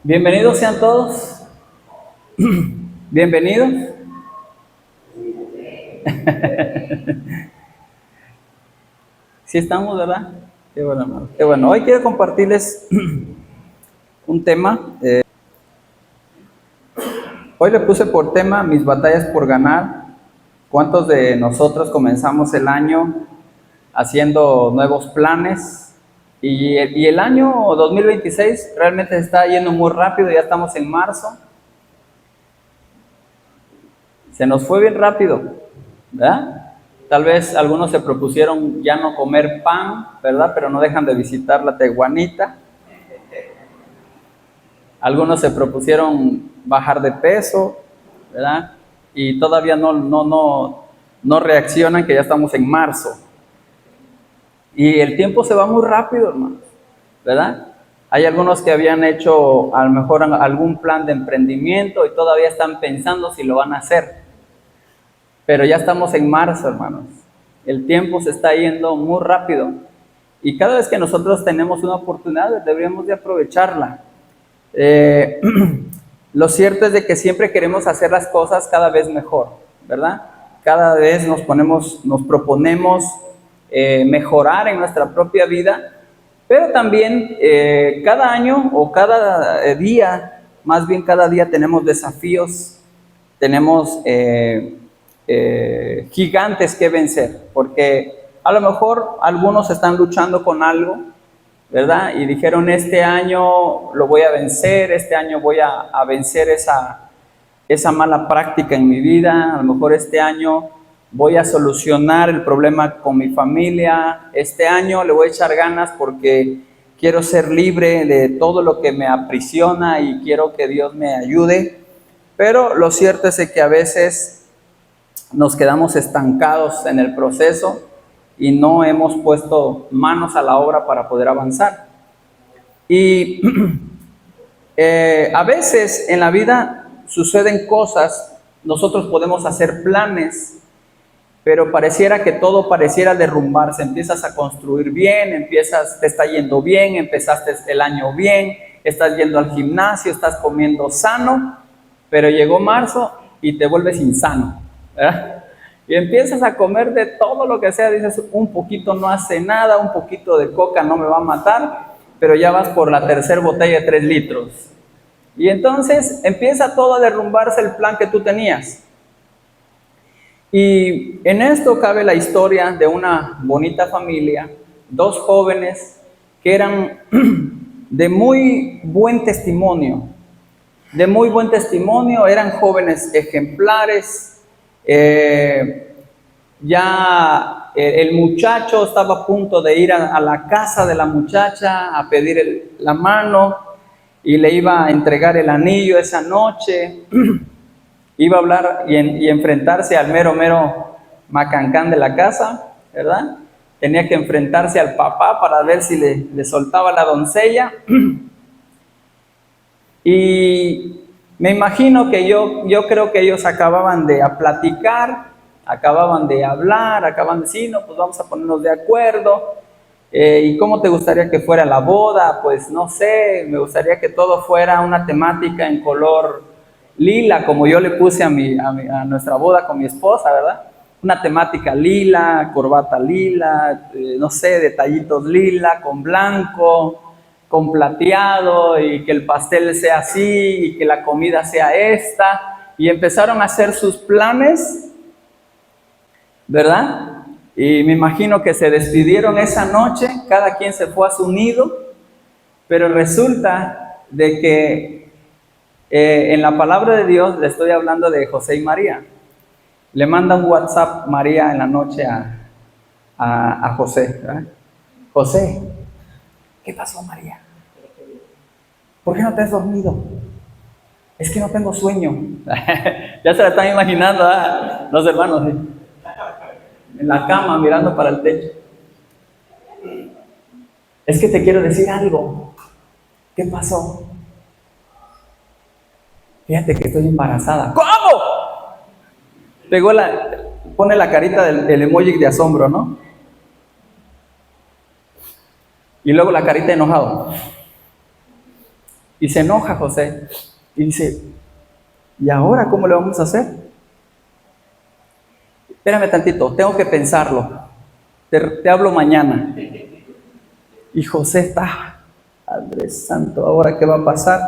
Bienvenidos sean todos. Bienvenidos. Sí estamos, ¿verdad? Qué bueno, hermano. Qué bueno. Hoy quiero compartirles un tema. Hoy le puse por tema mis batallas por ganar. ¿Cuántos de nosotros comenzamos el año haciendo nuevos planes? Y el año 2026 realmente está yendo muy rápido, ya estamos en marzo. Se nos fue bien rápido, ¿verdad? Tal vez algunos se propusieron ya no comer pan, ¿verdad? Pero no dejan de visitar la Teguanita. Algunos se propusieron bajar de peso, ¿verdad? Y todavía no reaccionan que ya estamos en marzo. Y el tiempo se va muy rápido, hermanos, ¿verdad? Hay algunos que habían hecho a lo mejor algún plan de emprendimiento y todavía están pensando si lo van a hacer. Pero ya estamos en marzo, hermanos. El tiempo se está yendo muy rápido. Y cada vez que nosotros tenemos una oportunidad, deberíamos de aprovecharla. Lo cierto es de que siempre queremos hacer las cosas cada vez mejor, ¿verdad? Cada vez nos proponemos mejorar en nuestra propia vida, pero también cada año o cada día, más bien cada día tenemos desafíos, tenemos gigantes que vencer, porque a lo mejor algunos están luchando con algo, ¿verdad? Y dijeron, este año lo voy a vencer, este año voy a vencer esa mala práctica en mi vida, a lo mejor este año voy a solucionar el problema con mi familia, este año le voy a echar ganas porque quiero ser libre de todo lo que me aprisiona y quiero que Dios me ayude. Pero lo cierto es que a veces nos quedamos estancados en el proceso y no hemos puesto manos a la obra para poder avanzar. Y a veces en la vida suceden cosas, nosotros podemos hacer planes, pero pareciera que todo pareciera derrumbarse. Empiezas a construir bien, te está yendo bien, empezaste el año bien, estás yendo al gimnasio, estás comiendo sano, pero llegó marzo y te vuelves insano, ¿verdad? Y empiezas a comer de todo lo que sea, dices, un poquito no hace nada, un poquito de coca no me va a matar, pero ya vas por la tercera botella de 3 litros. Y entonces empieza todo a derrumbarse el plan que tú tenías. Y en esto cabe la historia de una bonita familia, 2 jóvenes que eran de muy buen testimonio, eran jóvenes ejemplares. Ya el muchacho estaba a punto de ir a la casa de la muchacha a pedir la mano y le iba a entregar el anillo esa noche. Iba a hablar y enfrentarse al mero macancán de la casa, ¿verdad? Tenía que enfrentarse al papá para ver si le soltaba la doncella. Y me imagino que yo creo que ellos acababan de platicar, acababan de hablar, acababan de decir, no, pues vamos a ponernos de acuerdo. ¿Y cómo te gustaría que fuera la boda? Pues no sé, me gustaría que todo fuera una temática en color lila, como yo le puse a nuestra boda con mi esposa, ¿verdad? Una temática lila, corbata lila, no sé, detallitos lila, con blanco, con plateado, y que el pastel sea así, y que la comida sea esta. Y empezaron a hacer sus planes, ¿verdad? Y me imagino que se despidieron esa noche, cada quien se fue a su nido, pero resulta de que en la palabra de Dios le estoy hablando de José y María. Le manda un WhatsApp María en la noche a José, ¿verdad? José, ¿qué pasó, María? ¿Por qué no te has dormido? Es que no tengo sueño. Ya se la están imaginando, ¿eh? Los hermanos, ¿sí? En la cama mirando para el techo. Es que te quiero decir algo. ¿Qué pasó? Fíjate que estoy embarazada. ¿Cómo? Pone la carita del emoji de asombro, ¿no? Y luego la carita enojado. Y se enoja José y dice, ¿y ahora cómo le vamos a hacer? Espérame tantito, tengo que pensarlo. Te hablo mañana. Y José está, Padre Santo, ¿ahora qué va a pasar?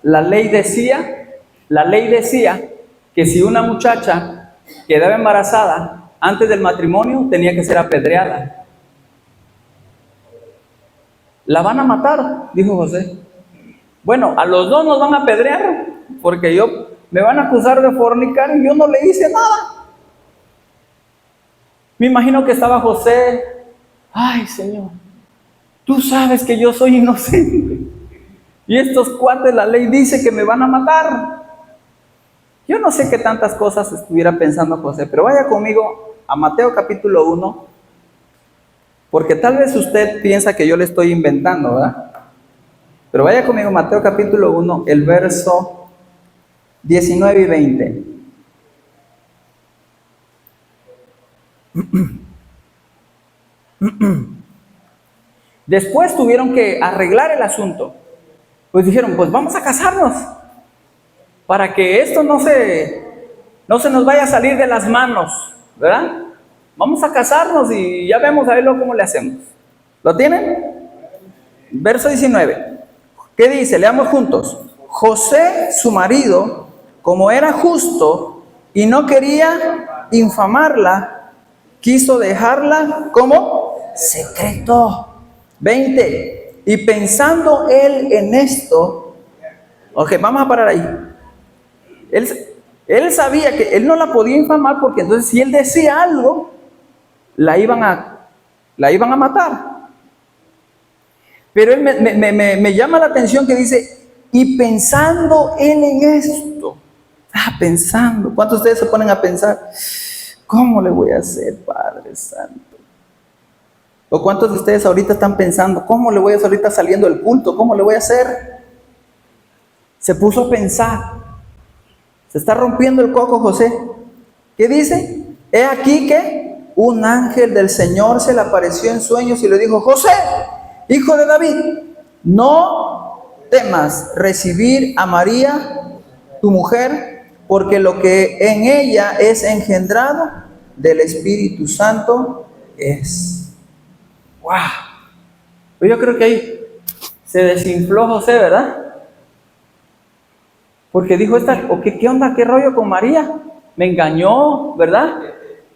La ley decía que si una muchacha quedaba embarazada antes del matrimonio, tenía que ser apedreada. La van a matar, dijo José. Bueno, a los dos nos van a apedrear, porque me van a acusar de fornicar y yo no le hice nada. Me imagino que estaba José, ay Señor, tú sabes que yo soy inocente. Y estos cuates, la ley dice que me van a matar. Yo no sé qué tantas cosas estuviera pensando José, pero vaya conmigo a Mateo capítulo 1, porque tal vez usted piensa que yo le estoy inventando, ¿verdad? Pero vaya conmigo a Mateo capítulo 1, el verso 19 y 20. Después tuvieron que arreglar el asunto. Pues dijeron, pues vamos a casarnos, para que esto no se nos vaya a salir de las manos, ¿verdad? Vamos a casarnos y ya vemos a ver cómo le hacemos. ¿Lo tienen? Verso 19. ¿Qué dice? Leamos juntos. José, su marido, como era justo y no quería infamarla, quiso dejarla como secreto. 20. Y pensando él en esto, ok, vamos a parar ahí. Él sabía que él no la podía infamar, porque entonces si él decía algo, la iban a matar. Pero él me llama la atención que dice, y pensando él en esto, pensando. ¿Cuántos de ustedes se ponen a pensar, cómo le voy a hacer, Padre Santo? ¿O cuántos de ustedes ahorita están pensando, cómo le voy a hacer ahorita saliendo del culto? ¿Cómo le voy a hacer? Se puso a pensar. Se está rompiendo el coco José. ¿Qué dice? He aquí que un ángel del Señor se le apareció en sueños y le dijo, José, hijo de David, no temas recibir a María, tu mujer, porque lo que en ella es engendrado del Espíritu Santo es. ¡Wow! Pues yo creo que ahí se desinfló José, ¿verdad? Porque dijo, ¿qué onda? ¿Qué rollo con María? Me engañó, ¿verdad?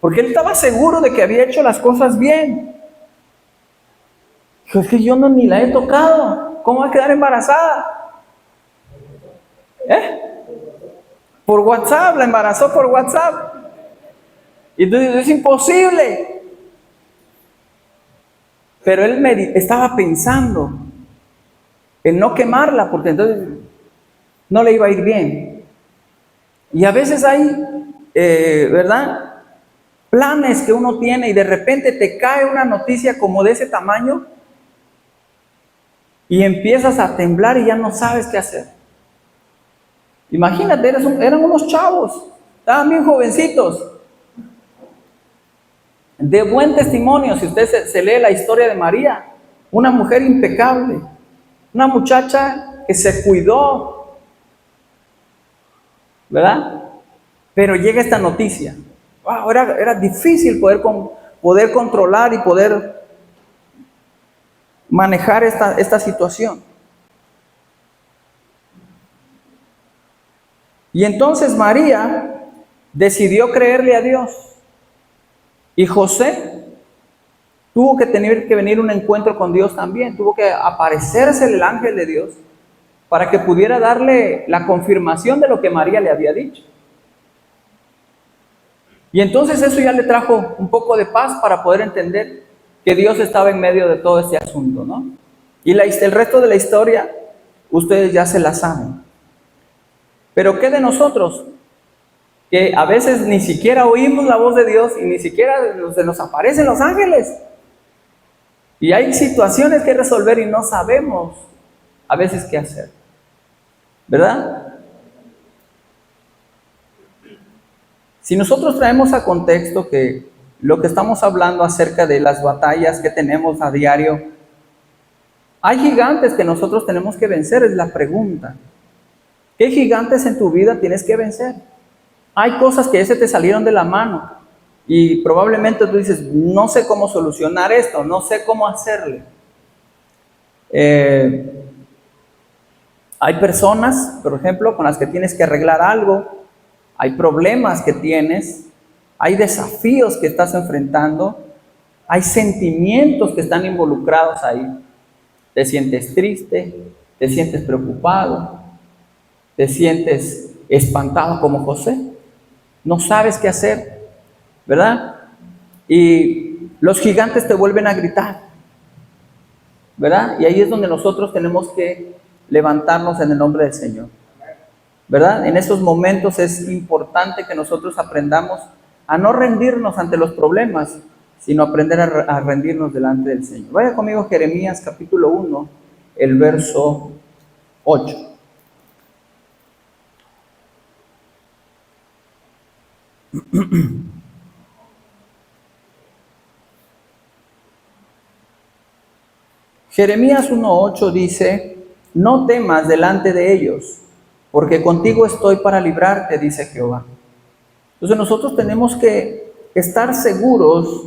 Porque él estaba seguro de que había hecho las cosas bien. Dijo, es que yo ni la he tocado. ¿Cómo va a quedar embarazada? Por WhatsApp, la embarazó por WhatsApp. Y entonces es imposible. Pero él estaba pensando en no quemarla, porque entonces no le iba a ir bien. Y a veces hay, ¿verdad?, planes que uno tiene y de repente te cae una noticia como de ese tamaño y empiezas a temblar y ya no sabes qué hacer. Imagínate, eran unos chavos, estaban bien jovencitos, de buen testimonio. Si usted se lee la historia de María, una mujer impecable, una muchacha que se cuidó, ¿verdad? Pero llega esta noticia. Wow, era difícil poder controlar y poder manejar esta situación. Y entonces María decidió creerle a Dios. Y José tuvo que tener que venir un encuentro con Dios también. Tuvo que aparecerse el ángel de Dios para que pudiera darle la confirmación de lo que María le había dicho. Y entonces eso ya le trajo un poco de paz para poder entender que Dios estaba en medio de todo este asunto, ¿no? Y el resto de la historia, ustedes ya se la saben. Pero ¿qué de nosotros? Que a veces ni siquiera oímos la voz de Dios y ni siquiera se nos aparecen los ángeles. Y hay situaciones que resolver y no sabemos a veces qué hacer. ¿Verdad? Si nosotros traemos a contexto que lo que estamos hablando acerca de las batallas que tenemos a diario Hay gigantes que nosotros tenemos que vencer, es la pregunta. ¿Qué gigantes en tu vida tienes que vencer? Hay cosas que se te salieron de la mano y probablemente tú dices, no sé cómo solucionar esto, no sé cómo hacerle. Hay personas, por ejemplo, con las que tienes que arreglar algo, hay problemas que tienes, hay desafíos que estás enfrentando, hay sentimientos que están involucrados ahí. Te sientes triste, te sientes preocupado, te sientes espantado como José, no sabes qué hacer, ¿verdad? Y los gigantes te vuelven a gritar, ¿verdad? Y ahí es donde nosotros tenemos que levantarnos en el nombre del Señor, ¿verdad? En esos momentos es importante que nosotros aprendamos a no rendirnos ante los problemas, sino aprender a rendirnos delante del Señor. Vaya conmigo Jeremías capítulo 1, el verso 8. Jeremías 1:8 dice, no temas delante de ellos, porque contigo estoy para librarte, dice Jehová. Entonces nosotros tenemos que estar seguros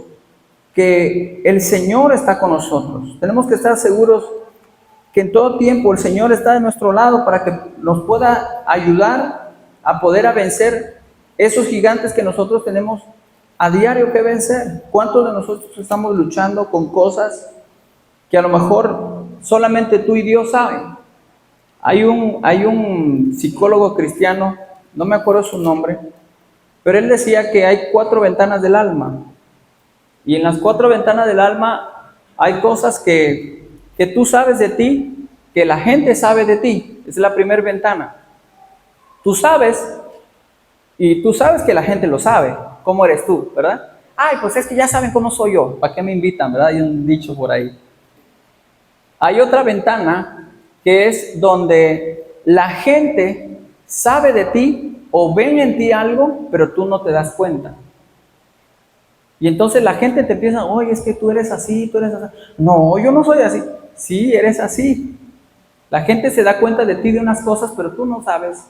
que el Señor está con nosotros. Tenemos que estar seguros que en todo tiempo el Señor está de nuestro lado para que nos pueda ayudar a poder vencer esos gigantes que nosotros tenemos a diario que vencer. ¿Cuántos de nosotros estamos luchando con cosas que a lo mejor solamente tú y Dios saben? Hay un psicólogo cristiano, no me acuerdo su nombre, pero él decía que hay 4 ventanas del alma. Y en las 4 ventanas del alma hay cosas que tú sabes de ti, que la gente sabe de ti. Esa es la primera ventana. Tú sabes, y tú sabes que la gente lo sabe, cómo eres tú, ¿verdad? Ay, pues es que ya saben cómo soy yo, ¿para qué me invitan, verdad? Hay un dicho por ahí. Hay otra ventana que es donde la gente sabe de ti o ven en ti algo, pero tú no te das cuenta. Y entonces la gente te empieza, oye, es que tú eres así, tú eres así. No, yo no soy así. Sí, eres así. La gente se da cuenta de ti de unas cosas, pero tú no sabes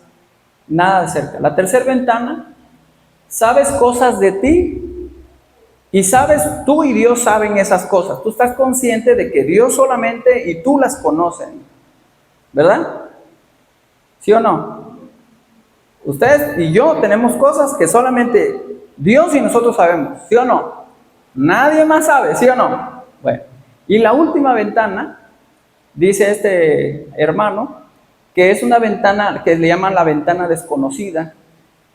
nada de cerca. La tercera ventana, sabes cosas de ti y sabes, tú y Dios saben esas cosas. Tú estás consciente de que Dios solamente y tú las conocen, ¿verdad? ¿Sí o no? Ustedes y yo tenemos cosas que solamente Dios y nosotros sabemos, ¿sí o no? Nadie más sabe, ¿sí o no? Bueno, y la última ventana, dice este hermano, que es una ventana que le llaman la ventana desconocida,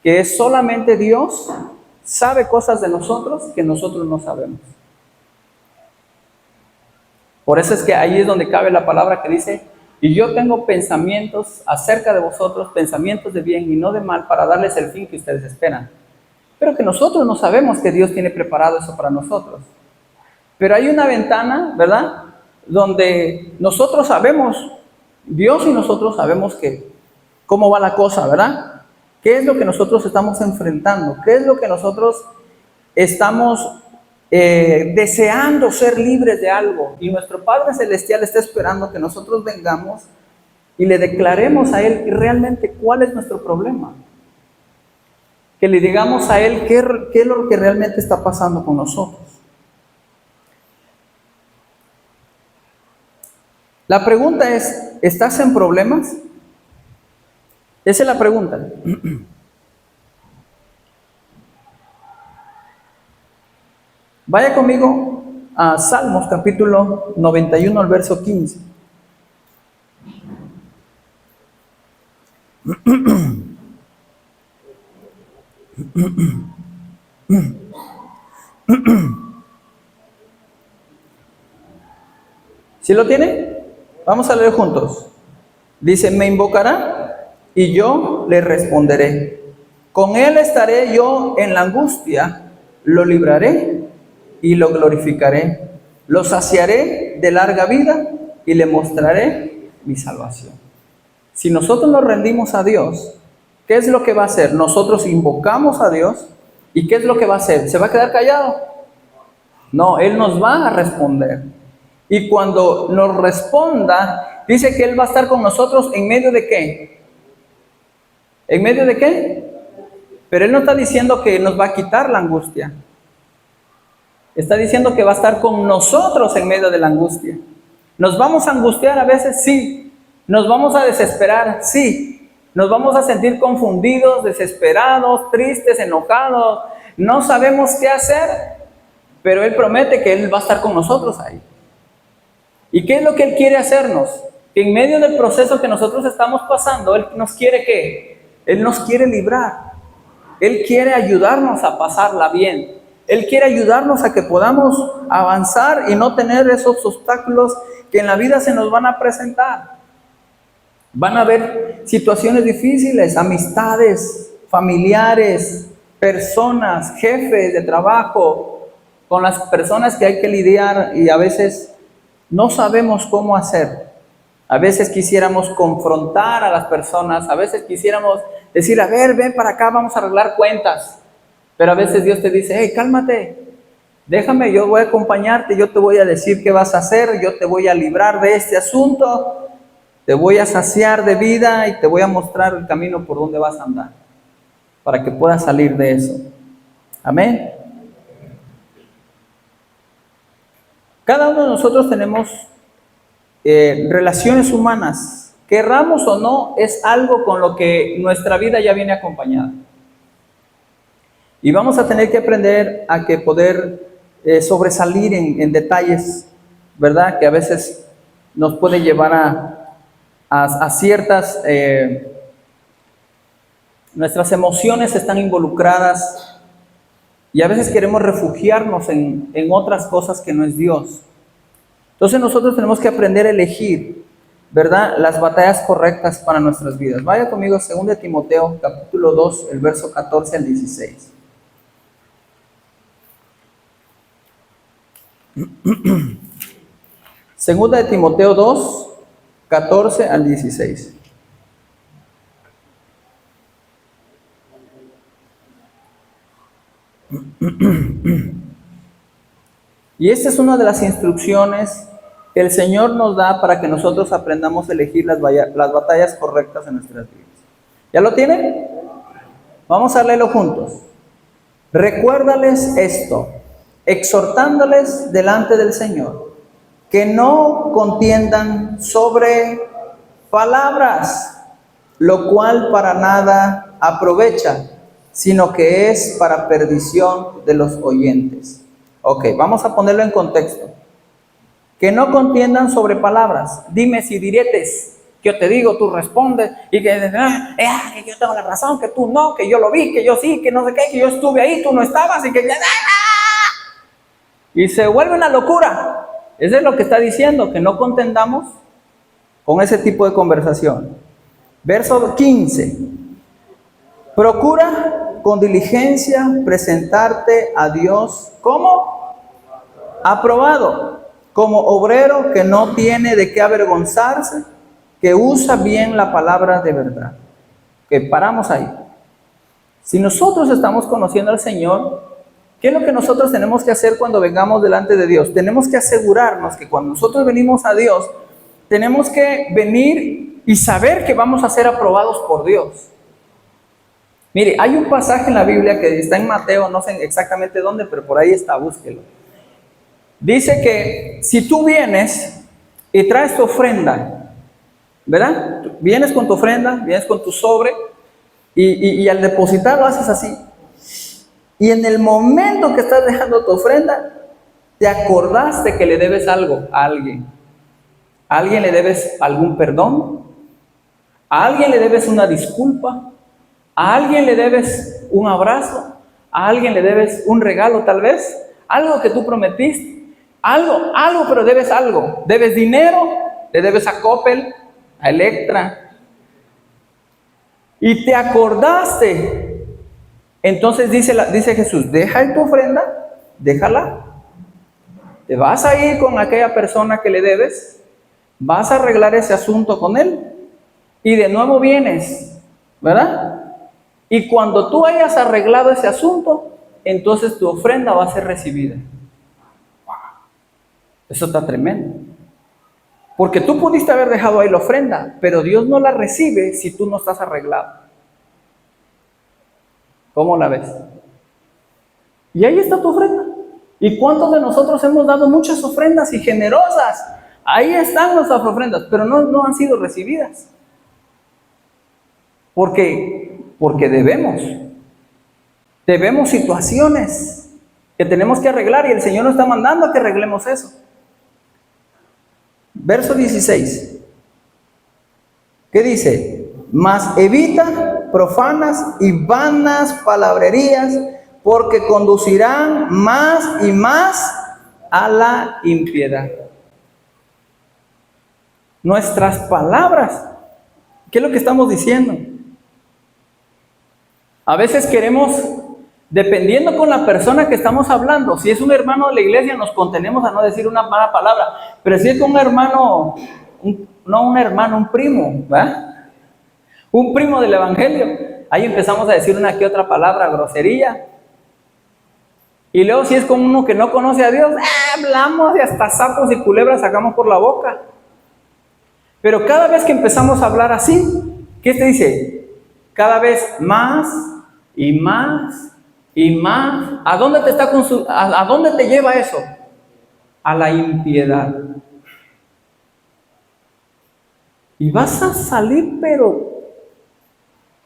que es solamente Dios sabe cosas de nosotros que nosotros no sabemos. Por eso es que ahí es donde cabe la palabra que dice, y yo tengo pensamientos acerca de vosotros, pensamientos de bien y no de mal, para darles el fin que ustedes esperan. Pero que nosotros no sabemos que Dios tiene preparado eso para nosotros. Pero hay una ventana, ¿verdad?, donde nosotros sabemos, Dios y nosotros sabemos que cómo va la cosa, ¿verdad? ¿Qué es lo que nosotros estamos enfrentando? ¿Qué es lo que nosotros estamos deseando ser libres de algo? Y nuestro Padre Celestial está esperando que nosotros vengamos y le declaremos a Él realmente cuál es nuestro problema. Que le digamos a Él qué es lo que realmente está pasando con nosotros. La pregunta es, ¿estás en problemas? Esa es la pregunta. Vaya conmigo a Salmos capítulo 91, el verso 15. ¿Sí lo tiene? Vamos a leer juntos. Dice, me invocará y yo le responderé. Con él estaré yo en la angustia, lo libraré y lo glorificaré. Lo saciaré de larga vida y le mostraré mi salvación. Si nosotros nos rendimos a Dios, ¿qué es lo que va a hacer? Nosotros invocamos a Dios y ¿qué es lo que va a hacer? ¿Se va a quedar callado? No, Él nos va a responder. Y cuando nos responda, dice que Él va a estar con nosotros en medio de ¿qué? ¿En medio de qué? Pero Él no está diciendo que nos va a quitar la angustia. Está diciendo que va a estar con nosotros en medio de la angustia. ¿Nos vamos a angustiar a veces? Sí. ¿Nos vamos a desesperar? Sí. ¿Nos vamos a sentir confundidos, desesperados, tristes, enojados? No sabemos qué hacer, pero Él promete que Él va a estar con nosotros ahí. ¿Y qué es lo que Él quiere hacernos? Que en medio del proceso que nosotros estamos pasando, Él nos quiere ¿qué? Él nos quiere librar. Él quiere ayudarnos a pasarla bien. Él quiere ayudarnos a que podamos avanzar y no tener esos obstáculos que en la vida se nos van a presentar. Van a haber situaciones difíciles, amistades, familiares, personas, jefes de trabajo, con las personas que hay que lidiar y a veces no sabemos cómo hacer. A veces quisiéramos confrontar a las personas, a veces quisiéramos decir, a ver, ven para acá, vamos a arreglar cuentas. Pero a veces Dios te dice, hey, cálmate, déjame, yo voy a acompañarte, yo te voy a decir qué vas a hacer, yo te voy a librar de este asunto, te voy a saciar de vida y te voy a mostrar el camino por donde vas a andar, para que puedas salir de eso. Amén. Cada uno de nosotros tenemos relaciones humanas, querramos o no, es algo con lo que nuestra vida ya viene acompañada. Y vamos a tener que aprender a que poder sobresalir en detalles, ¿verdad? Que a veces nos puede llevar a ciertas... nuestras emociones están involucradas y a veces queremos refugiarnos en otras cosas que no es Dios. Entonces nosotros tenemos que aprender a elegir, ¿verdad?, las batallas correctas para nuestras vidas. Vaya conmigo a 2 Timoteo, capítulo 2, el verso 14 al 16. Segunda de Timoteo 2, 14 al 16. Y esta es una de las instrucciones que el Señor nos da para que nosotros aprendamos a elegir las batallas correctas en nuestras vidas. ¿Ya lo tienen? Vamos a leerlo juntos. Recuérdales esto, exhortándoles delante del Señor, que no contiendan sobre palabras, lo cual para nada aprovecha, sino que es para perdición de los oyentes. Ok, vamos a ponerlo en contexto. Que no contiendan sobre palabras, dimes y diretes. Yo te digo, tú respondes, y que yo tengo la razón, que tú no, que yo lo vi, que yo sí, que no sé qué, que yo estuve ahí, tú no estabas, y que... Y se vuelve una locura. Eso es lo que está diciendo, que no contendamos con ese tipo de conversación. Verso 15. Procura con diligencia presentarte a Dios como aprobado, como obrero que no tiene de qué avergonzarse, que usa bien la palabra de verdad. Que paramos ahí. Si nosotros estamos conociendo al Señor, ¿qué es lo que nosotros tenemos que hacer cuando vengamos delante de Dios? Tenemos que asegurarnos que cuando nosotros venimos a Dios, tenemos que venir y saber que vamos a ser aprobados por Dios. Mire, hay un pasaje en la Biblia que está en Mateo, no sé exactamente dónde, pero por ahí está, búsquelo. Dice que si tú vienes y traes tu ofrenda, ¿verdad? Vienes con tu ofrenda, vienes con tu sobre, y al depositar lo haces así. Y en el momento que estás dejando tu ofrenda, te acordaste que le debes algo a alguien. ¿A alguien le debes algún perdón? ¿A alguien le debes una disculpa? ¿A alguien le debes un abrazo? ¿A alguien le debes un regalo tal vez? Algo que tú prometiste. Algo, pero debes algo. ¿Debes dinero? ¿Le debes a Coppel? ¿A Electra? Y te acordaste. Entonces dice Jesús, deja tu ofrenda, déjala. Te vas a ir con aquella persona que le debes, vas a arreglar ese asunto con él y de nuevo vienes, ¿verdad? Y cuando tú hayas arreglado ese asunto, entonces tu ofrenda va a ser recibida. Eso está tremendo. Porque tú pudiste haber dejado ahí la ofrenda, pero Dios no la recibe si tú no estás arreglado. ¿Cómo la ves? Y ahí está tu ofrenda. ¿Y cuántos de nosotros hemos dado muchas ofrendas y generosas? Ahí están nuestras ofrendas, pero no han sido recibidas. Porque debemos situaciones que tenemos que arreglar y el Señor nos está mandando a que arreglemos eso. Verso 16. ¿Qué dice? Mas evita profanas y vanas palabrerías, porque conducirán más y más a la impiedad. Nuestras palabras, ¿qué es lo que estamos diciendo? A veces queremos, dependiendo con la persona que estamos hablando, si es un hermano de la iglesia nos contenemos a no decir una mala palabra, pero si es con un hermano, un primo, ¿verdad? Un primo del evangelio, ahí empezamos a decir una que otra palabra, grosería. Y luego si es con uno que no conoce a Dios, hablamos y hasta sapos y culebras sacamos por la boca. Pero cada vez que empezamos a hablar así, ¿qué te dice? Cada vez más y más y más. ¿A dónde ¿A dónde te lleva eso? A la impiedad. Y vas a salir, pero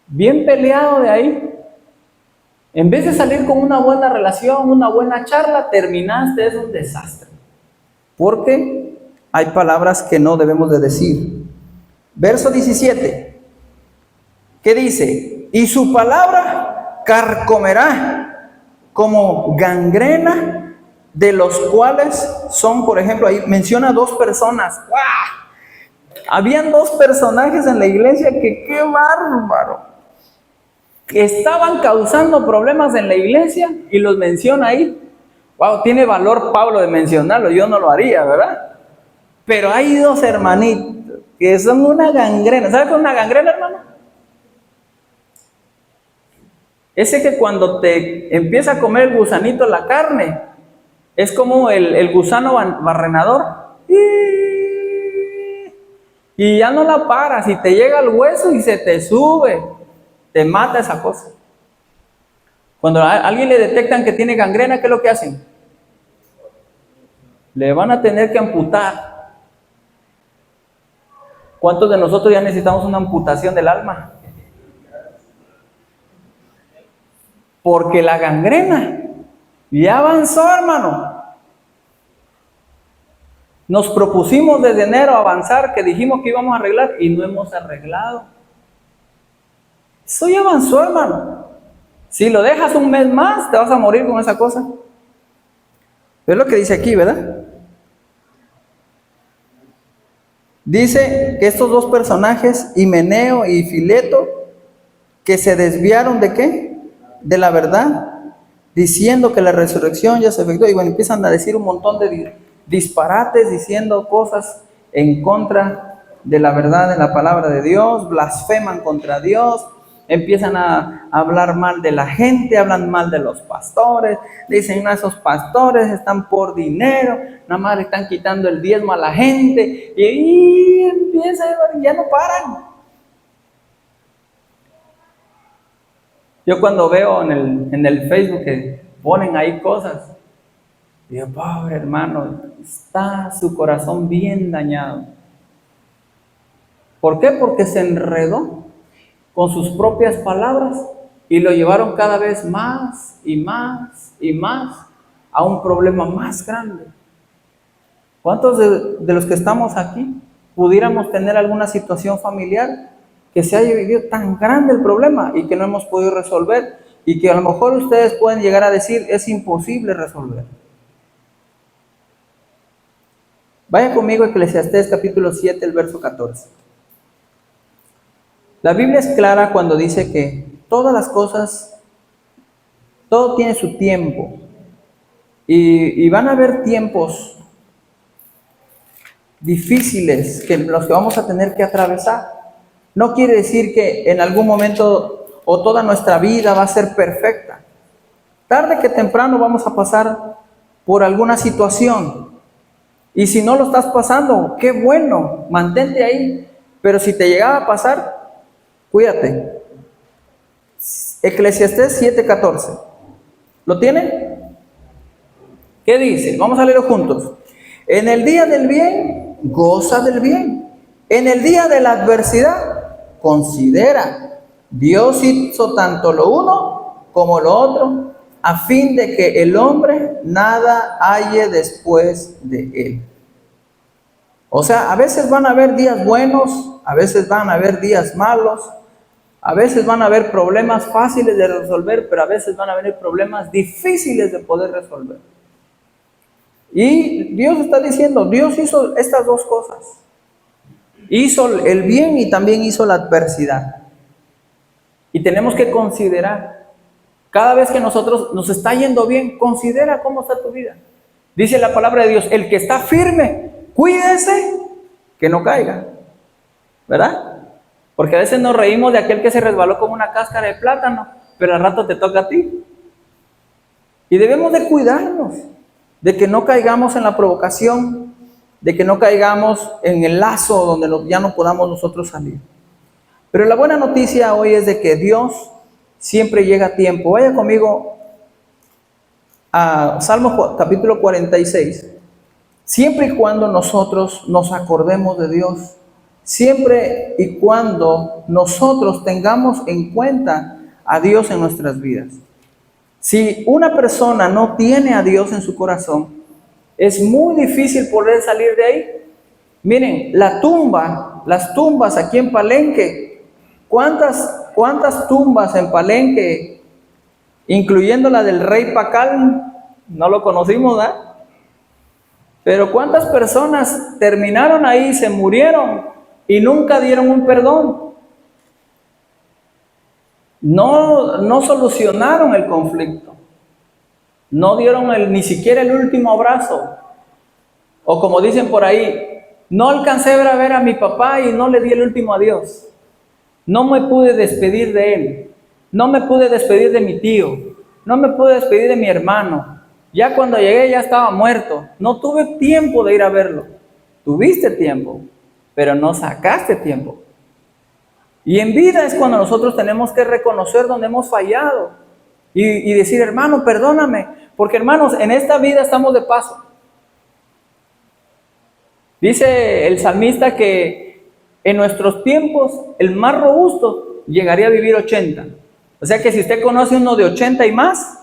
bien peleado de ahí. En vez de salir con una buena relación, una buena charla, terminaste, es un desastre. Porque hay palabras que no debemos de decir. Verso 17. ¿Qué dice? Y su palabra carcomerá como gangrena, de los cuales son, por ejemplo, ahí menciona 2 personas. ¡Wow! Habían 2 personajes en la iglesia que qué bárbaro. Que estaban causando problemas en la iglesia y los menciona ahí. Wow, tiene valor Pablo de mencionarlo, yo no lo haría, ¿verdad? Pero hay 2 hermanitos que son una gangrena. ¿Sabes qué es una gangrena, hermano? Ese que cuando te empieza a comer el gusanito la carne, es como el gusano barrenador. Y ya no la paras y te llega al hueso y se te sube. Te mata esa cosa. Cuando a alguien le detectan que tiene gangrena, ¿qué es lo que hacen? Le van a tener que amputar. ¿Cuántos de nosotros ya necesitamos una amputación del alma? Porque la gangrena ya avanzó, hermano. Nos propusimos desde enero avanzar, que dijimos que íbamos a arreglar y no hemos arreglado. Eso ya avanzó, hermano. Si lo dejas un mes más, te vas a morir con esa cosa. Es lo que dice aquí, ¿verdad? Dice que estos 2 personajes, Himeneo y Fileto, que se desviaron ¿de qué? De la verdad, diciendo que la resurrección ya se efectuó. Y bueno, empiezan a decir un montón de disparates, diciendo cosas en contra de la verdad de la palabra de Dios, blasfeman contra Dios. Empiezan a hablar mal de la gente, hablan mal de los pastores, dicen, no, esos pastores están por dinero, nada más le están quitando el diezmo a la gente, y empieza, ya no paran. Yo cuando veo en el Facebook que ponen ahí cosas, digo, pobre hermano, está su corazón bien dañado. ¿Por qué? Porque se enredó con sus propias palabras y lo llevaron cada vez más y más y más a un problema más grande. ¿Cuántos de los que estamos aquí pudiéramos tener alguna situación familiar que se haya vivido tan grande el problema y que no hemos podido resolver y que a lo mejor ustedes pueden llegar a decir es imposible resolver? Vaya conmigo a Eclesiastés capítulo 7, el verso 14. La Biblia es clara cuando dice que todas las cosas, todo tiene su tiempo. Y van a haber tiempos difíciles que los que vamos a tener que atravesar. No quiere decir que en algún momento o toda nuestra vida va a ser perfecta. Tarde que temprano vamos a pasar por alguna situación. Y si no lo estás pasando, qué bueno, mantente ahí. Pero si te llegaba a pasar, cuídate. Eclesiastés 7:14. ¿Lo tienen? ¿Qué dice? Vamos a leerlo juntos. En el día del bien, goza del bien. En el día de la adversidad, considera. Dios hizo tanto lo uno como lo otro, a fin de que el hombre nada halle después de él. O sea, a veces van a haber días buenos, a veces van a haber días malos, a veces van a haber problemas fáciles de resolver, pero a veces van a haber problemas difíciles de poder resolver. Y Dios está diciendo, Dios hizo estas dos cosas. Hizo el bien y también hizo la adversidad. Y tenemos que considerar, cada vez que nosotros nos está yendo bien, considera cómo está tu vida. Dice la palabra de Dios, el que está firme, cuídese que no caiga. ¿Verdad? Porque a veces nos reímos de aquel que se resbaló como una cáscara de plátano, pero al rato te toca a ti. Y debemos de cuidarnos, de que no caigamos en la provocación, de que no caigamos en el lazo donde ya no podamos nosotros salir. Pero la buena noticia hoy es de que Dios siempre llega a tiempo. Vaya conmigo a Salmo capítulo 46. Siempre y cuando nosotros nos acordemos de Dios, siempre y cuando nosotros tengamos en cuenta a Dios en nuestras vidas. Si una persona no tiene a Dios en su corazón, es muy difícil poder salir de ahí. Miren, las tumbas aquí en Palenque, ¿cuántas tumbas en Palenque, incluyendo la del rey Pacal? No lo conocimos, ¿verdad? Pero ¿cuántas personas terminaron ahí, se murieron y nunca dieron un perdón? No solucionaron el conflicto. No dieron ni siquiera el último abrazo. O como dicen por ahí, no alcancé a ver a mi papá y no le di el último adiós. No me pude despedir de él. No me pude despedir de mi tío. No me pude despedir de mi hermano. Ya cuando llegué ya estaba muerto. No tuve tiempo de ir a verlo. Tuviste tiempo, pero no sacaste tiempo. Y en vida es cuando nosotros tenemos que reconocer donde hemos fallado. Y decir, hermano, perdóname. Porque hermanos, en esta vida estamos de paso. Dice el salmista que en nuestros tiempos el más robusto llegaría a vivir 80. O sea que si usted conoce uno de 80 y más,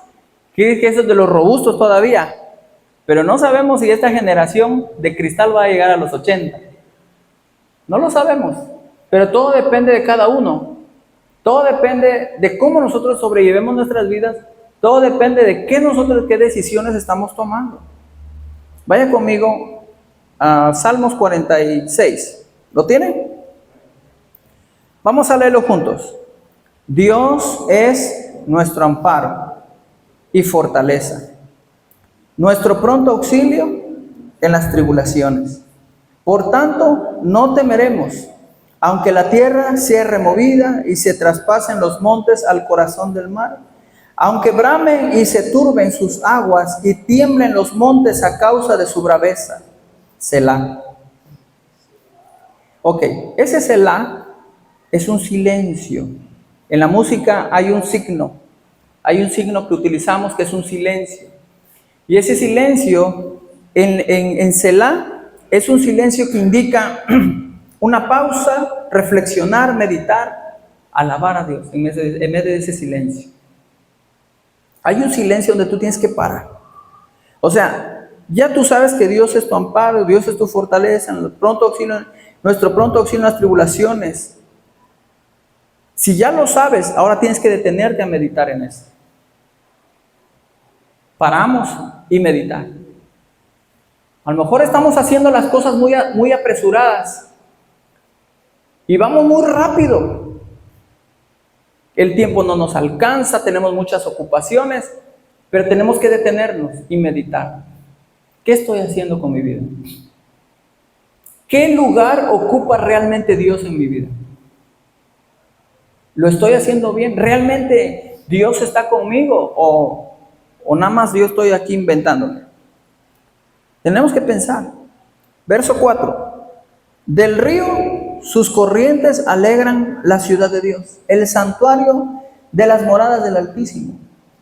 quiere decir que eso es de los robustos todavía. Pero no sabemos si esta generación de cristal va a llegar a los 80. No lo sabemos. Pero todo depende de cada uno. Todo depende de cómo nosotros sobrellevemos nuestras vidas. Todo depende de qué decisiones estamos tomando. Vaya conmigo a Salmos 46. ¿Lo tienen? Vamos a leerlo juntos. Dios es nuestro amparo y fortaleza, nuestro pronto auxilio en las tribulaciones. Por tanto, no temeremos, aunque la tierra sea removida y se traspasen los montes al corazón del mar, aunque bramen y se turben sus aguas y tiemblen los montes a causa de su braveza. Selah. Ok, ese Selah es un silencio. En la música hay un signo que utilizamos que es un silencio. Y ese silencio en Selah es un silencio que indica una pausa, reflexionar, meditar, alabar a Dios en medio de ese silencio. Hay un silencio donde tú tienes que parar. O sea, ya tú sabes que Dios es tu amparo, Dios es tu fortaleza, nuestro pronto auxilio en las tribulaciones. Si ya lo sabes, ahora tienes que detenerte a meditar en eso. Paramos y meditar. A lo mejor estamos haciendo las cosas muy apresuradas y vamos muy rápido. El tiempo no nos alcanza, tenemos muchas ocupaciones, pero tenemos que detenernos y meditar. ¿Qué estoy haciendo con mi vida? ¿Qué lugar ocupa realmente Dios en mi vida? ¿Lo estoy haciendo bien? ¿Realmente Dios está conmigo o nada más yo estoy aquí inventándome? Tenemos que pensar. Verso 4. Del río sus corrientes alegran la ciudad de Dios, el santuario de las moradas del Altísimo.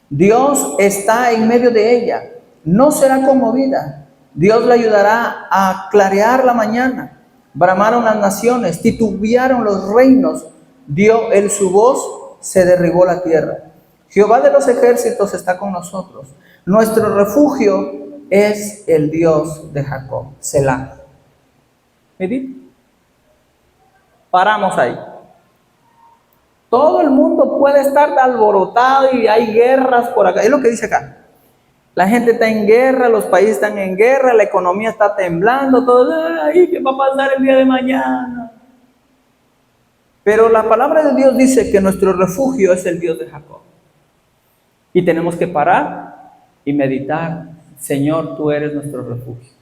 Dios está en medio de ella, no será conmovida. Dios le ayudará a clarear la mañana. Bramaron las naciones, titubearon los reinos. Dio él su voz, se derribó la tierra. Jehová de los ejércitos está con nosotros. Nuestro refugio es el Dios de Jacob. Selah. ¿Medita? Paramos ahí. Todo el mundo puede estar alborotado y hay guerras por acá. Es lo que dice acá. La gente está en guerra, los países están en guerra, la economía está temblando, todo. Ay, ¿qué va a pasar el día de mañana? Pero la palabra de Dios dice que nuestro refugio es el Dios de Jacob. Y tenemos que parar y meditar. Señor, tú eres nuestro refugio.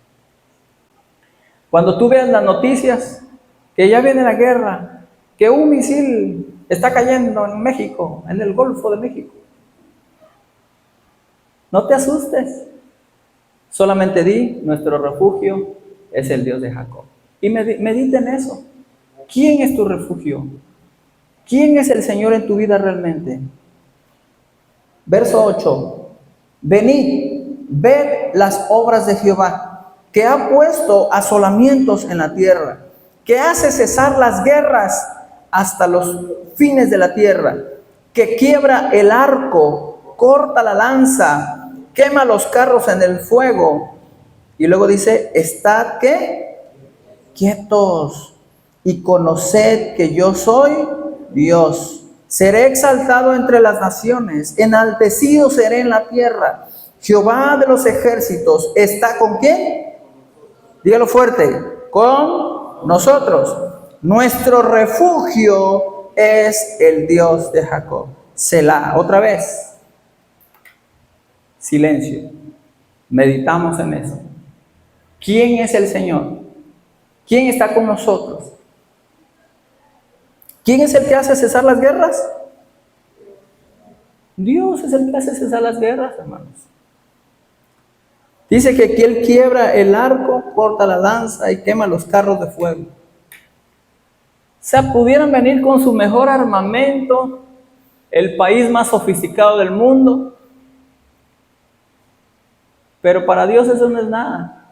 Cuando tú veas las noticias, que ya viene la guerra, que un misil está cayendo en México, en el Golfo de México, no te asustes. Solamente di, nuestro refugio es el Dios de Jacob. Y medita en eso. ¿Quién es tu refugio? ¿Quién es el Señor en tu vida realmente? Verso 8. Venid, ved las obras de Jehová, que ha puesto asolamientos en la tierra, que hace cesar las guerras hasta los fines de la tierra, que quiebra el arco, corta la lanza, quema los carros en el fuego. Y luego dice, estad, ¿qué? Quietos y conoced que yo soy Dios. Seré exaltado entre las naciones, enaltecido seré en la tierra. Jehová de los ejércitos está ¿con quién? Dígalo fuerte, con nosotros. Nuestro refugio es el Dios de Jacob. Selah. Otra vez. Silencio. Meditamos en eso. ¿Quién es el Señor? ¿Quién está con nosotros? ¿Quién es el que hace cesar las guerras? Dios es el que hace cesar las guerras, hermanos. Dice que Él quiebra el arco, corta la lanza y quema los carros de fuego. O sea, pudieran venir con su mejor armamento, el país más sofisticado del mundo, pero para Dios eso no es nada.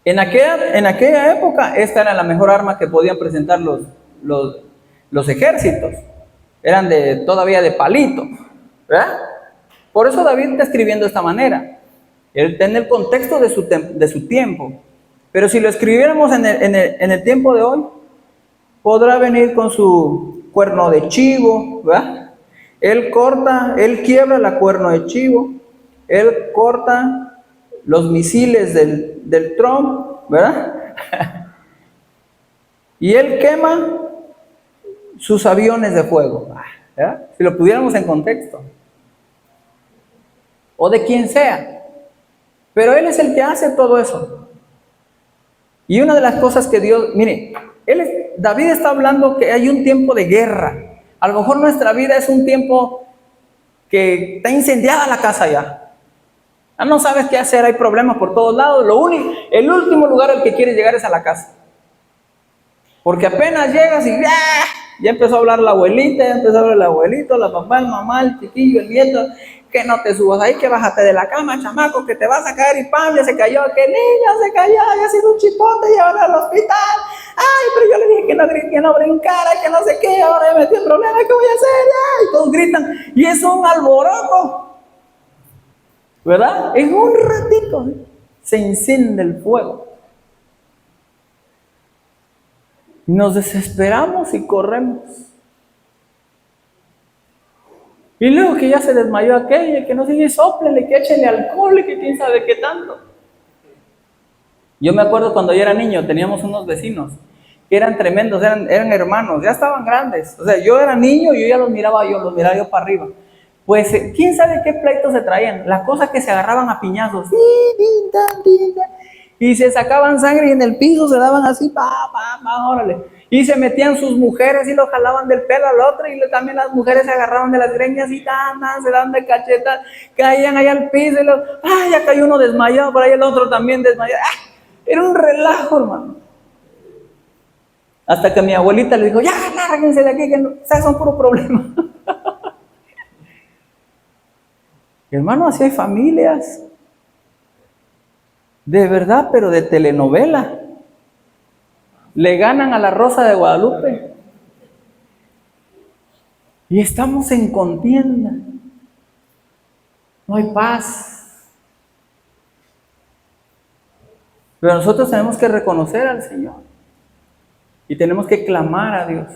En aquella época, esta era la mejor arma que podían presentar los ejércitos. Eran todavía de palito, ¿verdad? Por eso David está escribiendo de esta manera. Él tiene el contexto de su tiempo. Pero si lo escribiéramos en el tiempo de hoy, podrá venir con su cuerno de chivo, ¿verdad? Él quiebra la cuerno de chivo, él corta los misiles del Trump, ¿verdad? Y él quema sus aviones de fuego, ¿verdad? Si lo pudiéramos en contexto. O de quien sea. Pero él es el que hace todo eso. Y una de las cosas que Dios, mire, David está hablando que hay un tiempo de guerra. A lo mejor nuestra vida es un tiempo que está incendiada la casa ya. No sabes qué hacer, hay problemas por todos lados. El último lugar al que quieres llegar es a la casa. Porque apenas llegas y ya empezó a hablar la abuelita, ya empezó a hablar el abuelito, la papá, el mamá, el chiquillo, el nieto. Que no te subas ahí, que bájate de la cama, chamaco, que te vas a caer y ¡pam! Ya se cayó, que niña se cayó, ya ha sido un chipote, llévalo al hospital. Ay, pero yo le dije que no brincara, que no sé qué, ahora me metí en problemas, ¿qué voy a hacer? Ay, todos gritan, y es un alboroto, ¿verdad? En un ratito se enciende el fuego. Nos desesperamos y corremos. Y luego que ya se desmayó aquella, que no sigue, sóplele, que échele alcohol y que quién sabe qué tanto. Yo me acuerdo cuando yo era niño, teníamos unos vecinos que eran tremendos, eran hermanos, ya estaban grandes. O sea, yo era niño y yo ya los miraba yo para arriba. Pues, quién sabe qué pleitos se traían. La cosa que se agarraban a piñazos. Y se sacaban sangre y en el piso se daban así, órale. Y se metían sus mujeres y lo jalaban del pelo al otro, y también las mujeres se agarraban de las greñas y se daban de cachetas, caían ahí al piso y ya cayó uno desmayado, por ahí el otro también desmayado. Era un relajo, hermano. Hasta que mi abuelita le dijo, ya, lárguense de aquí, que no, ustedes son puro problema. Hermano, así hay familias. De verdad, pero de telenovela. Le ganan a la Rosa de Guadalupe. Y estamos en contienda. No hay paz. Pero nosotros tenemos que reconocer al Señor. Y tenemos que clamar a Dios.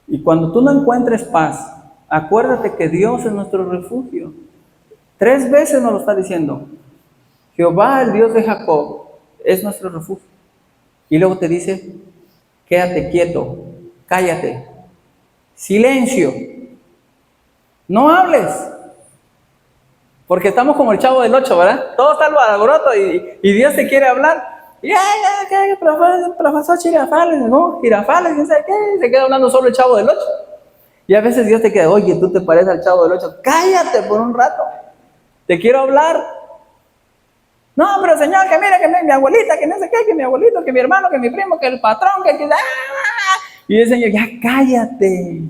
Y cuando tú no encuentres paz, acuérdate que Dios es nuestro refugio. 3 veces nos lo está diciendo. Jehová, el Dios de Jacob, es nuestro refugio. Y luego te dice, quédate quieto, cállate, silencio, no hables. Porque estamos como el Chavo del 8, ¿verdad? Todo está al alboroto y Dios te quiere hablar. Profesor Girafales, ¿no? Girafales, ¿quién sabe qué? Se queda hablando solo el Chavo del 8. Y a veces Dios te queda, oye, tú te pareces al Chavo del 8, cállate por un rato, te quiero hablar. No, pero Señor, que mira, que mi abuelita, que no sé qué, que mi abuelito, que mi hermano, que mi primo, que el patrón, que... Y el Señor, ya cállate,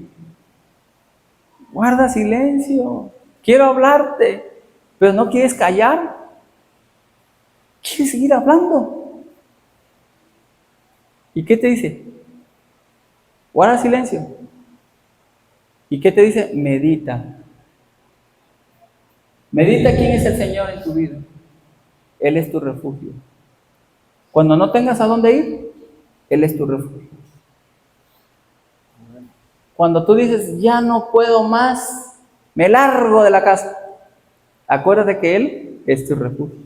guarda silencio, quiero hablarte, pero no quieres callar, quieres seguir hablando. ¿Y qué te dice? Guarda silencio. ¿Y qué te dice? Medita. Medita quién es el Señor en tu vida. Él es tu refugio. Cuando no tengas a dónde ir, Él es tu refugio. Cuando tú dices, ya no puedo más, me largo de la casa, acuérdate que Él es tu refugio.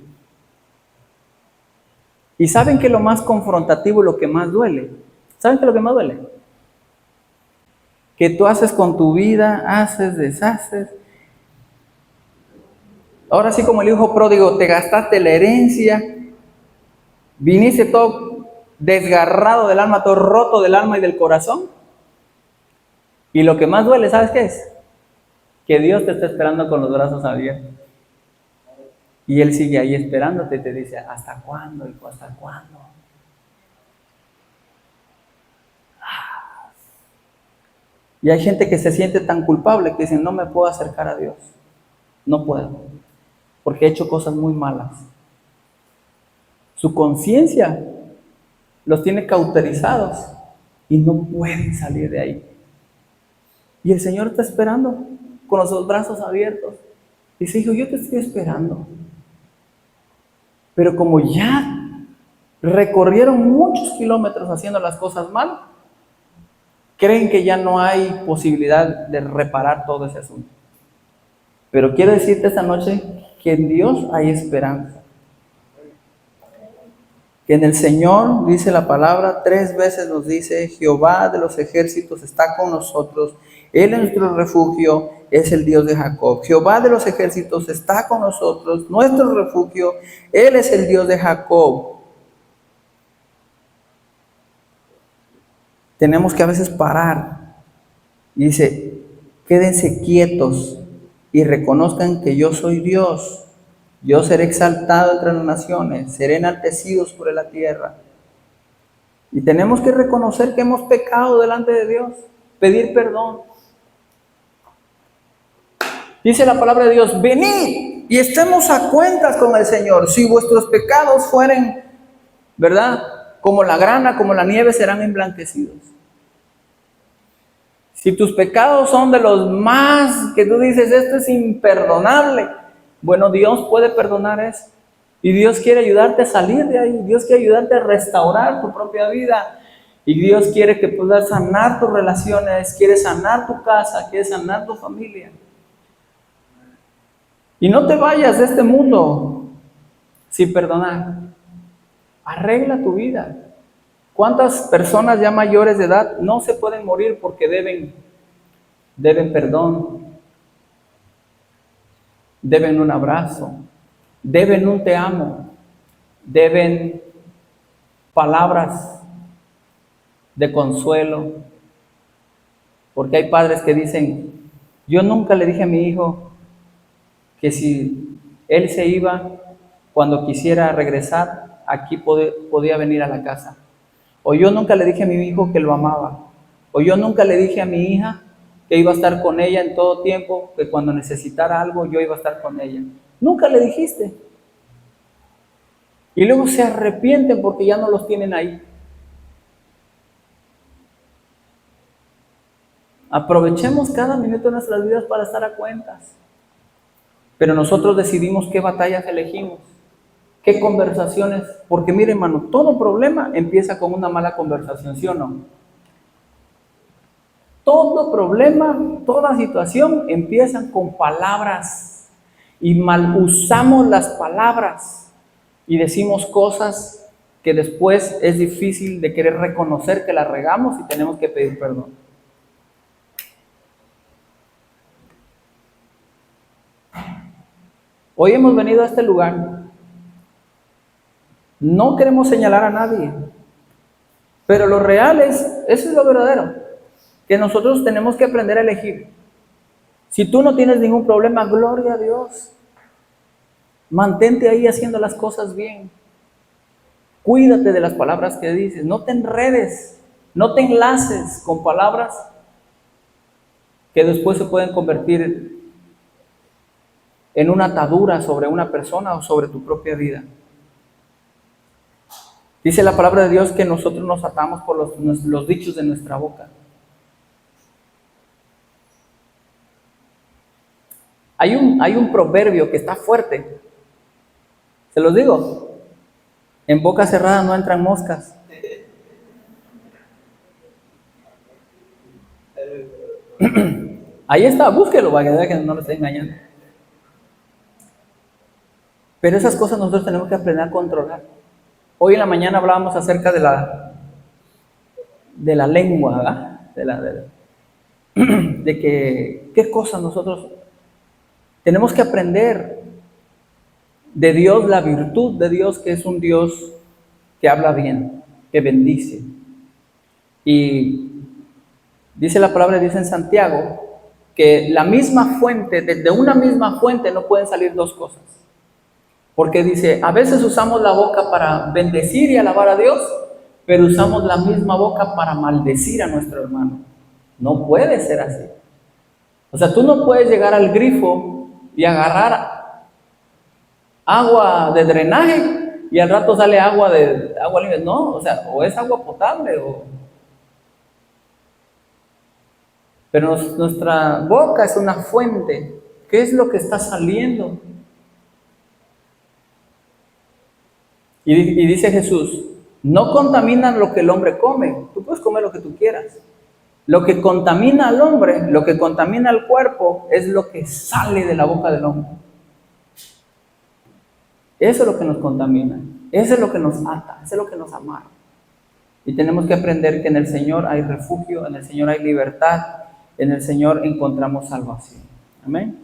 ¿Y saben que lo más confrontativo, lo que más duele? ¿Saben qué es lo que más duele? Que tú haces con tu vida, haces, deshaces. Ahora sí, como el hijo pródigo, te gastaste la herencia, viniste todo desgarrado del alma, todo roto del alma y del corazón. Y lo que más duele, ¿sabes qué es? Que Dios te está esperando con los brazos abiertos. Y Él sigue ahí esperándote y te dice, ¿hasta cuándo, hijo? ¿Hasta cuándo? Y hay gente que se siente tan culpable que dice, no me puedo acercar a Dios. No puedo. Porque he hecho cosas muy malas. Su conciencia los tiene cauterizados y no pueden salir de ahí. Y el Señor está esperando con los brazos abiertos. Dice, hijo, yo te estoy esperando. Pero como ya recorrieron muchos kilómetros haciendo las cosas mal, creen que ya no hay posibilidad de reparar todo ese asunto. Pero quiero decirte esta noche que en Dios hay esperanza. Que en el Señor, dice la palabra, 3 veces nos dice, Jehová de los ejércitos está con nosotros, Él es nuestro refugio, es el Dios de Jacob. Jehová de los ejércitos está con nosotros, nuestro refugio, Él es el Dios de Jacob. Tenemos que a veces parar. Y dice, quédense quietos y reconozcan que yo soy Dios. Yo seré exaltado entre las naciones, seré enaltecido sobre la tierra. Y tenemos que reconocer que hemos pecado delante de Dios, pedir perdón. Dice la palabra de Dios, venid y estemos a cuentas con el Señor. Si vuestros pecados fueren, ¿verdad?, como la grana, como la nieve, serán emblanquecidos. Si tus pecados son de los más que tú dices, esto es imperdonable, bueno, Dios puede perdonar eso. Y Dios quiere ayudarte a salir de ahí. Dios quiere ayudarte a restaurar tu propia vida. Y Dios quiere que puedas sanar tus relaciones, quiere sanar tu casa, quiere sanar tu familia. Y no te vayas de este mundo sin perdonar. Arregla tu vida. ¿Cuántas personas ya mayores de edad no se pueden morir porque deben perdón, deben un abrazo, deben un te amo, deben palabras de consuelo? Porque hay padres que dicen, yo nunca le dije a mi hijo que si él se iba, cuando quisiera regresar, aquí podía venir a la casa. O yo nunca le dije a mi hijo que lo amaba. O yo nunca le dije a mi hija que iba a estar con ella en todo tiempo, que cuando necesitara algo yo iba a estar con ella. Nunca le dijiste. Y luego se arrepienten porque ya no los tienen ahí. Aprovechemos cada minuto de nuestras vidas para estar a cuentas. Pero nosotros decidimos qué batallas elegimos, qué conversaciones. Porque mire, hermano, todo problema empieza con una mala conversación, ¿sí o no? Todo problema, toda situación empiezan con palabras. Y mal usamos las palabras. Y decimos cosas que después es difícil de querer reconocer que las regamos y tenemos que pedir perdón. Hoy hemos venido a este lugar. No queremos señalar a nadie. Pero lo real es, eso es lo verdadero, que nosotros tenemos que aprender a elegir. Si tú no tienes ningún problema, gloria a Dios. Mantente ahí haciendo las cosas bien. Cuídate de las palabras que dices. No te enredes, no te enlaces con palabras que después se pueden convertir en una atadura sobre una persona o sobre tu propia vida. Dice la palabra de Dios que nosotros nos atamos por los dichos de nuestra boca. Hay un proverbio que está fuerte. Se los digo. En boca cerrada no entran moscas. Ahí está, búsquelo para que vea que no lo esté engañando. Pero esas cosas nosotros tenemos que aprender a controlar. Hoy en la mañana hablábamos acerca de la lengua, ¿verdad? De que qué cosas nosotros tenemos que aprender de Dios, la virtud de Dios, que es un Dios que habla bien, que bendice. Y dice la palabra, dice en Santiago, que la misma fuente, de una misma fuente no pueden salir dos cosas. Porque dice, a veces usamos la boca para bendecir y alabar a Dios, pero usamos la misma boca para maldecir a nuestro hermano. No puede ser así. O sea, tú no puedes llegar al grifo y agarrar agua de drenaje y al rato sale agua limpia. No, o sea, o es agua potable Pero nuestra boca es una fuente. ¿Qué es lo que está saliendo? Y dice Jesús, no contaminan lo que el hombre come. Tú puedes comer lo que tú quieras. Lo que contamina al hombre, lo que contamina al cuerpo, es lo que sale de la boca del hombre. Eso es lo que nos contamina. Eso es lo que nos ata. Eso es lo que nos amarra. Y tenemos que aprender que en el Señor hay refugio, en el Señor hay libertad, en el Señor encontramos salvación. Amén.